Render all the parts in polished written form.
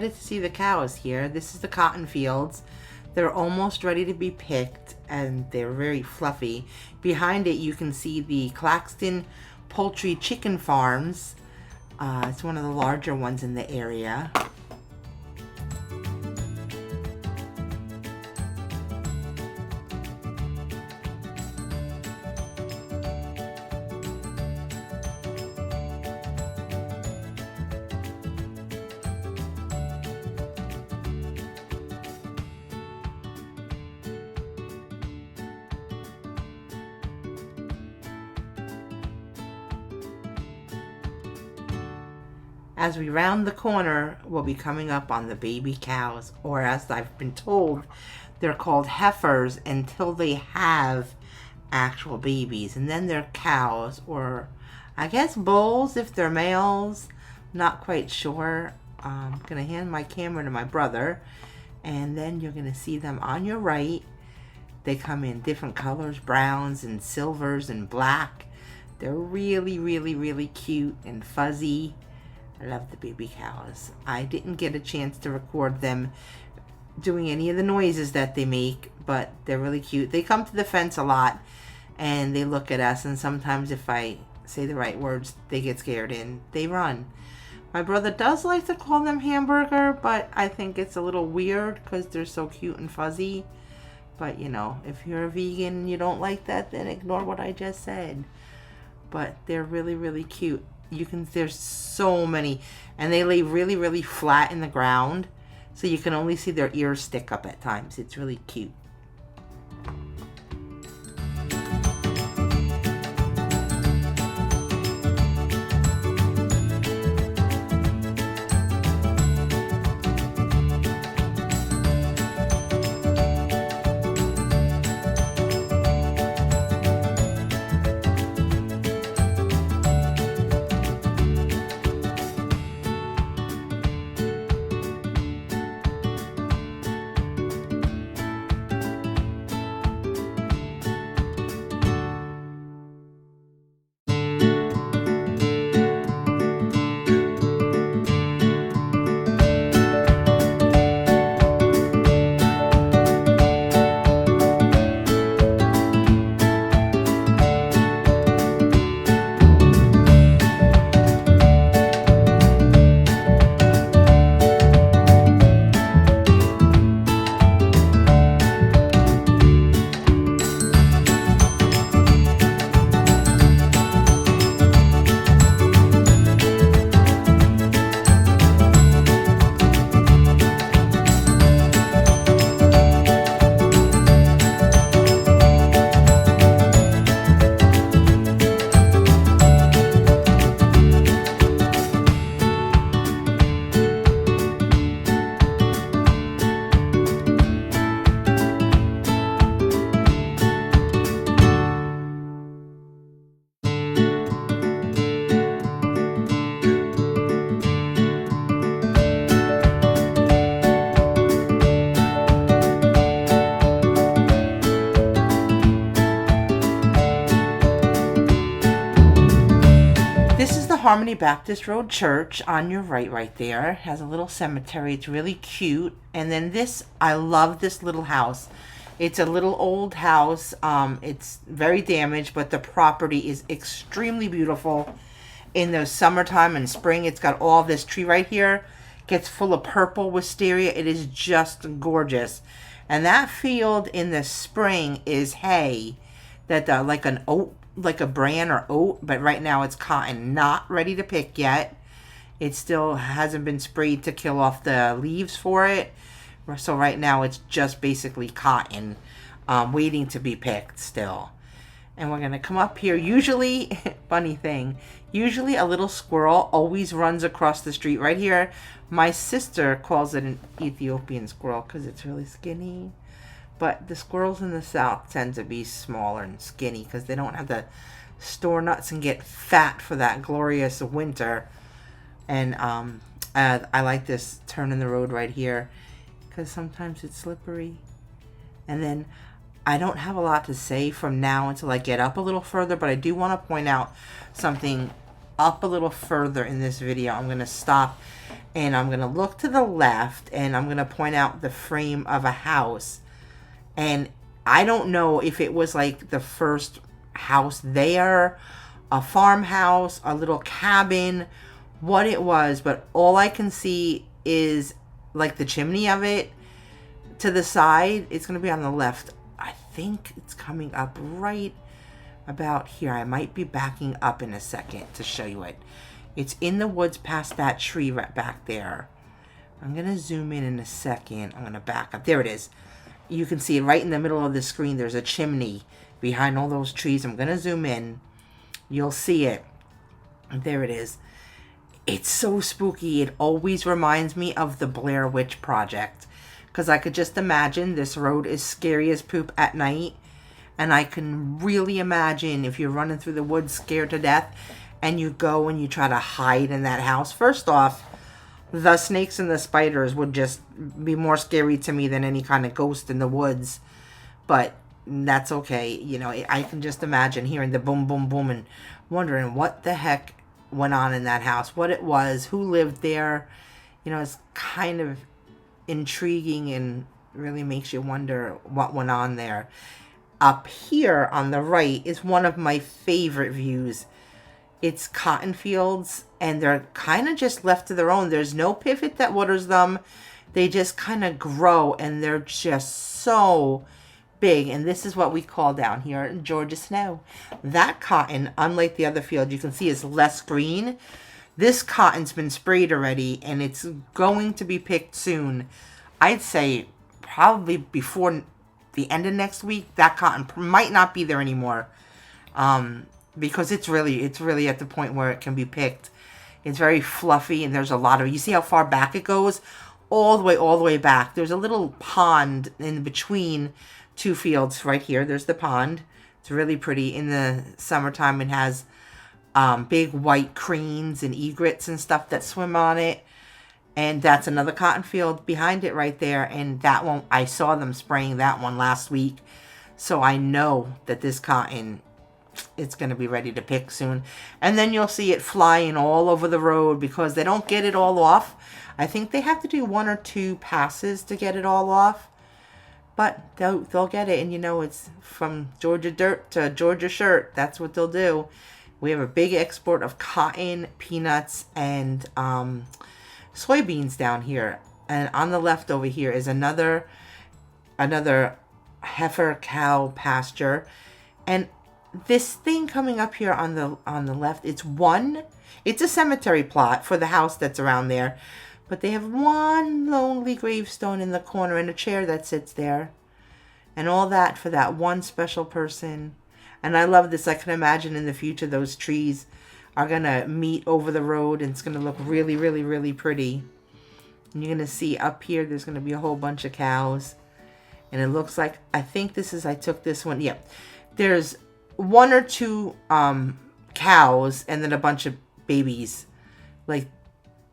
excited to see the cows here. This is the cotton fields. They're almost ready to be picked, and they're very fluffy. Behind it, you can see the Claxton Poultry Chicken Farms. It's one of the larger ones in the area. As we round the corner, we'll be coming up on the baby cows, or as I've been told, they're called heifers until they have actual babies. And then they're cows, or I guess bulls if they're males. Not quite sure. I'm going to hand my camera to my brother, and then you're going to see them on your right. They come in different colors, browns and silvers and black. They're really, really, really cute and fuzzy. I love the baby cows. I didn't get a chance to record them doing any of the noises that they make, but they're really cute. They come to the fence a lot, and they look at us, and sometimes if I say the right words, they get scared and they run. My brother does like to call them hamburger, but I think it's a little weird because they're so cute and fuzzy. But, you know, if you're a vegan and you don't like that, then ignore what I just said. But they're really, really cute. There's so many, and they lay really, really flat in the ground, so you can only see their ears stick up at times. It's really cute. Harmony Baptist Road Church on your right there. It has a little cemetery. It's really cute. And then this, I love this little house. It's a little old house. It's very damaged, but the property is extremely beautiful. In the summertime and spring, it's got all this tree right here. Gets full of purple wisteria. It is just gorgeous. And that field in the spring is hay that like an oat, like a bran or oat, but right now it's cotton, not ready to pick yet. It still hasn't been sprayed to kill off the leaves for it. So right now it's just basically cotton, waiting to be picked still. And we're going to come up here. Usually, funny thing, usually a little squirrel always runs across the street right here. My sister calls it an Ethiopian squirrel because it's really skinny. But the squirrels in the south tend to be smaller and skinny because they don't have to store nuts and get fat for that glorious winter. And I like this turn in the road right here because sometimes it's slippery. And then I don't have a lot to say from now until I get up a little further, but I do want to point out something up a little further in this video. I'm going to stop and I'm going to look to the left and I'm going to point out the frame of a house. And I don't know if it was like the first house there, a farmhouse, a little cabin, what it was, but all I can see is like the chimney of it to the side. It's going to be on the left. I think it's coming up right about here. I might be backing up in a second to show you it. It's in the woods past that tree right back there. I'm going to zoom in a second. I'm going to back up. There it is. You can see it right in the middle of the screen. There's a chimney behind all those trees. I'm going to zoom in. You'll see it. There it is. It's so spooky. It always reminds me of the Blair Witch Project. Because I could just imagine this road is scary as poop at night. And I can really imagine if you're running through the woods scared to death and you go and you try to hide in that house. First off, the snakes and the spiders would just be more scary to me than any kind of ghost in the woods. But that's okay. You know, I can just imagine hearing the boom, boom, boom and wondering what the heck went on in that house, what it was, who lived there. You know, it's kind of intriguing and really makes you wonder what went on there. Up here on the right is one of my favorite views. It's cotton fields, and they're kind of just left to their own. There's no pivot that waters them. They just kind of grow, and they're just so big. And this is what we call down here in Georgia snow. That cotton, unlike the other field, you can see is less green. This cotton's been sprayed already, and it's going to be picked soon. I'd say probably before the end of next week. That cotton might not be there anymore. Because it's really at the point where it can be picked. It's very fluffy, and there's a lot of, you see how far back it goes? All the way back. There's a little pond in between two fields right here. There's the pond. It's really pretty. In the summertime, it has big white cranes and egrets and stuff that swim on it. And that's another cotton field behind it right there. And that one, I saw them spraying that one last week. So I know that this cotton, it's going to be ready to pick soon. And then you'll see it flying all over the road because they don't get it all off. I think they have to do 1 or 2 passes to get it all off. But they'll get it. And you know, it's from Georgia dirt to Georgia shirt. That's what they'll do. We have a big export of cotton, peanuts, and soybeans down here. And on the left over here is another heifer cow pasture. And this thing coming up here on the left, it's a cemetery plot for the house that's around there. But they have one lonely gravestone in the corner and a chair that sits there. And all that for that one special person. And I love this. I can imagine in the future those trees are going to meet over the road and it's going to look really, really, really pretty. And you're going to see up here there's going to be a whole bunch of cows. And it looks like, I took this one. Yeah. There's 1 or 2 cows and then a bunch of babies. Like,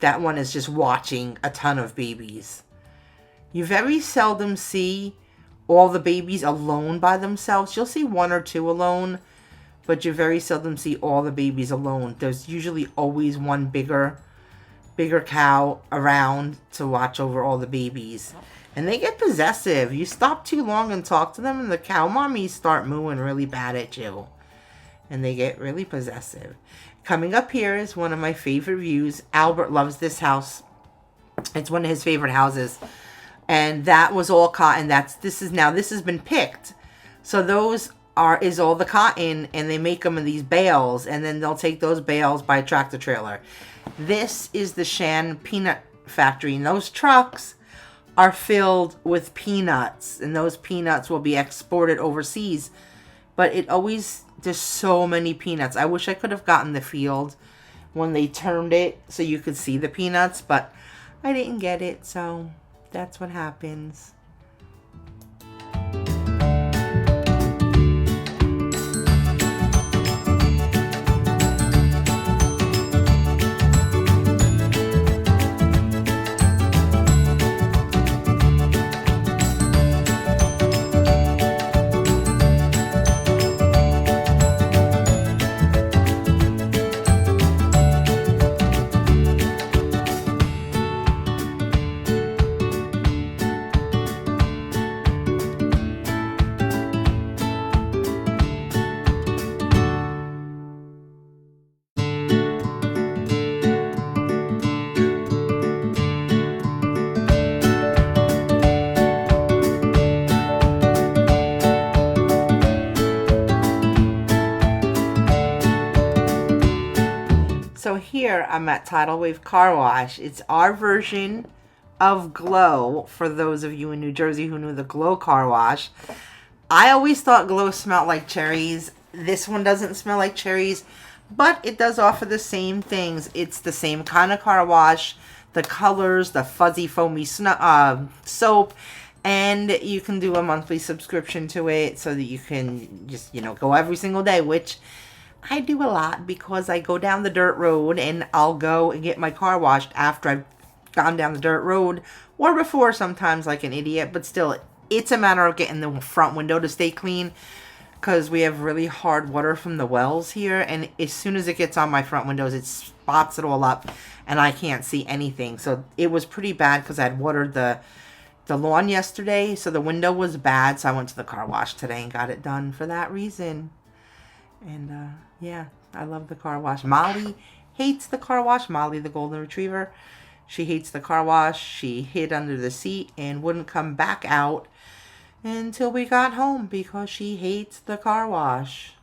that one is just watching a ton of babies. You very seldom see all the babies alone by themselves. You'll see 1 or 2 alone, but you very seldom see all the babies alone. There's usually always one bigger cow around to watch over all the babies. And they get possessive. You stop too long and talk to them, and the cow mommies start mooing really bad at you. And they get really possessive. Coming up here is one of my favorite views. Albert loves this house. It's one of his favorite houses. And that was all cotton. This has been picked. So those is all the cotton, and they make them in these bales, and then they'll take those bales by a tractor trailer. This is the Shan Peanut Factory, and those trucks are filled with peanuts, and those peanuts will be exported overseas. But there's so many peanuts. I wish I could have gotten the field when they turned it so you could see the peanuts, but I didn't get it, so that's what happens. So here I'm at Tidal Wave Car Wash. It's our version of Glow, for those of you in New Jersey who knew the Glow Car Wash. I always thought Glow smelled like cherries. This one doesn't smell like cherries, but it does offer the same things. It's the same kind of car wash, the colors, the fuzzy foamy soap, and you can do a monthly subscription to it so that you can just, go every single day, which I do a lot because I go down the dirt road and I'll go and get my car washed after I've gone down the dirt road, or before sometimes like an idiot, but still, it's a matter of getting the front window to stay clean because we have really hard water from the wells here, and as soon as it gets on my front windows, it spots it all up and I can't see anything. So it was pretty bad because I had watered the lawn yesterday, so the window was bad, so I went to the car wash today and got it done for that reason. And yeah, I love the car wash. Molly hates the car wash. Molly, the golden retriever, she hates the car wash. She hid under the seat and wouldn't come back out until we got home because she hates the car wash.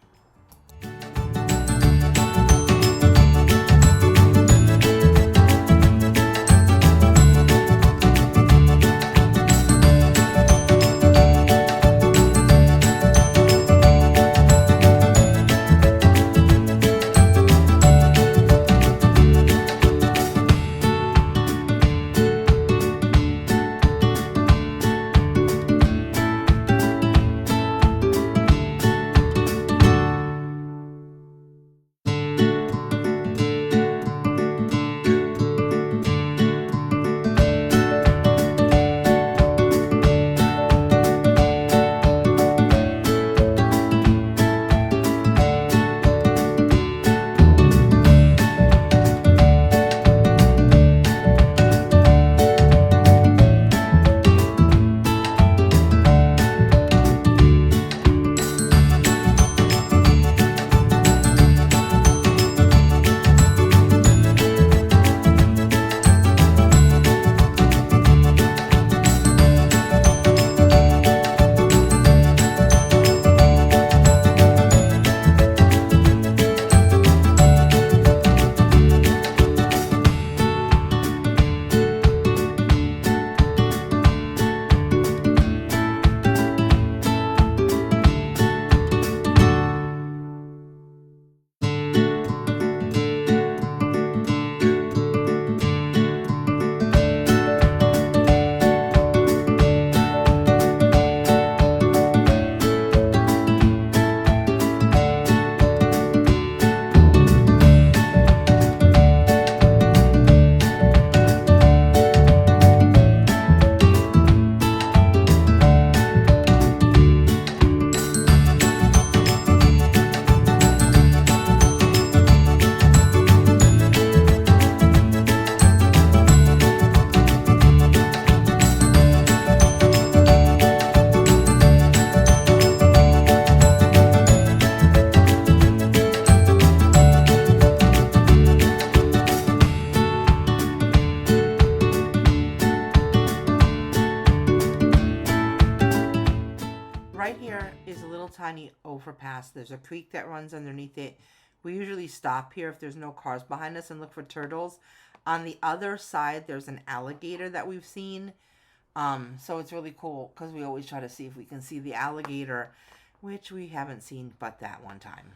Right here is a little tiny overpass. There's a creek that runs underneath it. We usually stop here if there's no cars behind us and look for turtles. On the other side, there's an alligator that we've seen. So it's really cool because we always try to see if we can see the alligator, which we haven't seen but that one time.